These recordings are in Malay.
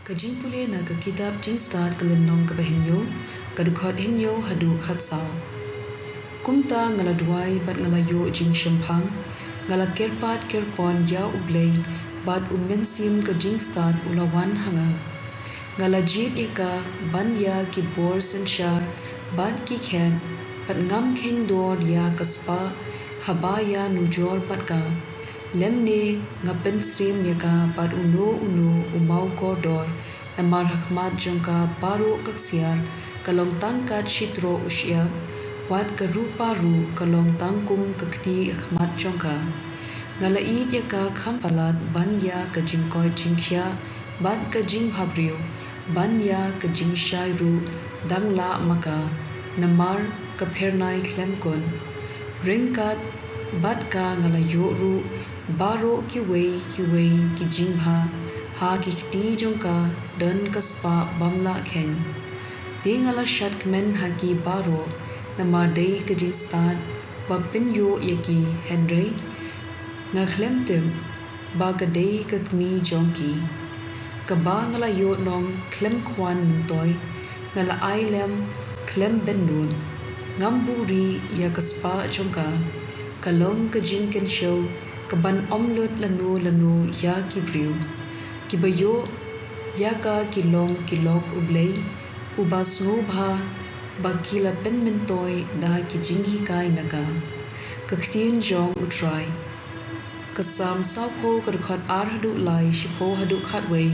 Ka jingpule na ka kitab jing start ka lenong ka bahenyo, ka dukhat henyo hadu khat sao. Kumta ngala duai bat ngala yo jing shempang, ngala kerpat kerpon ya Blei bat mensim ka jing start ulawan hanga. Ngala jit eka ban ya ki bor senshar bat ki khen, bat ngam khen dor ya kaspa haba ya nujor bat ka. Lemne ngapen stream yaka bat uno umau kodor namar hakmat jongka baru kaksiar kalong tangkat shitro usya wat ka rupa ru kalong tangkum kakti hakmat jongka ngalai yaka khampalat ban ya ka jingkoi jingkhya bat ka jing bhabriu ban ya ka jing shairu dangla maka namar ka phernai klemkon ringkat bat ka ngalayo ru baro ki wei ki jingha ha ki ti jongka dan kaspa bamla khen tingala shat kmen ha ki baro nama dei ka jing start babin yo yaki henry nga khlemtem ba ka dei ka kmi jongki ka ba ngala yo nong khlem khwan toy ngala ailem khlem bendun ngamburi ya kaspa jongka kalong ka jing ken show kaban omlot lanu ya kibriu kibayo ya ka kilong kilok Blei ubas ngubha bakila penmentoy da ki jinghi kai naga ktien jong utrai kasam sapo karkhat ar hadu lai shipo hadu khatwei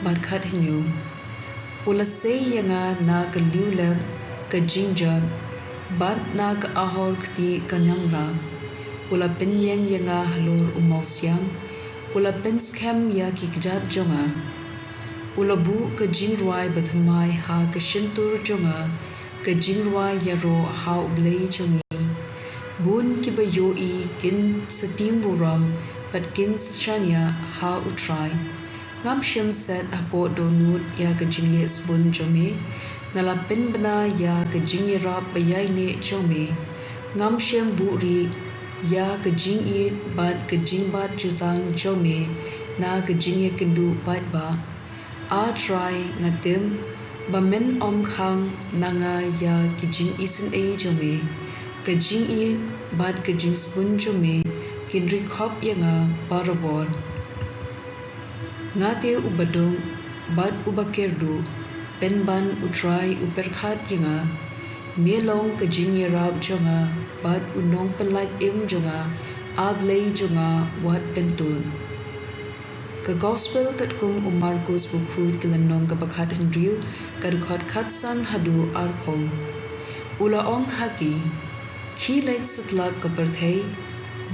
bat khat hinyu ulase yanga na ka liulem ka jingjan bat na ka ahor kti kanyamra ula penyeng yanga halur umau siang ula penskhem ya kikjat jonga ula bu ka jingruai bathamai ha ka shintur jonga ka jingruai yaro ha Blei jongi bun ki bayo i kin sating buram pat kin shanya ha utrai ngam shem set apo donut ya ka jingles bun jome ngala pen bana ya ka jingira bayai ne jome ngam shem buri ya ka jing i bat ka jing bat jutang jome na ka jing ye kendu bat ba a try ngatem ba men om khang nanga ya ki jing isen e jome ka jing i bat ka jing spun jome kinri khop yanga barabor ngate ubadong bat ubakerdu penban utrai uperkhat yanga melong ka jing yarab jonga bat unong pelat im jonga Blei jonga wat pentun ka gospel kat kum Markus bukhut kilanong ka bakhat hendriu ka dukhat khatsan hadu arpong ula ong haki khilet satlak ka perthei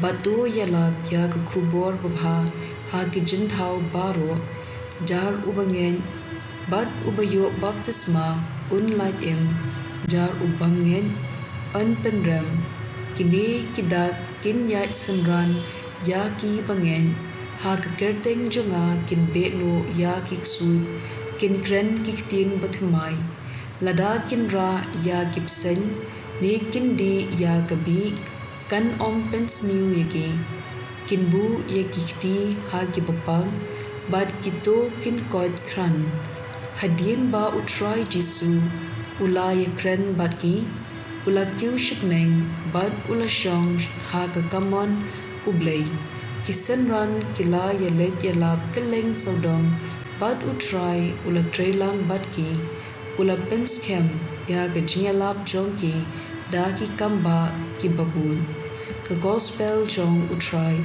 batu yalab ya ka khubor babha ha ki jinthau baro jar ubangen bat ubayo baptisma unlike im jar ubangen unpenrem kini kidak kin yat senran ya ki bangen ha ka kerteng jonga kin be no ya ki su kin kren ki ktien bathmai lada kin ra ya gipsen ne kin di ya kabi kan om pens new yaki kin bu ye ki kti ha ki bapang bat kito kin koit kran hadien ba utrai jisu ula ye kren bat ki ula kyu shikneng bat ula shong ha ka kamon Blei kisen ran kila ye let ye lap keleng sodong bat utrai ula trailang bat ki ula penskem ya ka jinyalap jongki da ki kamba ki babun ka gospel jong utrai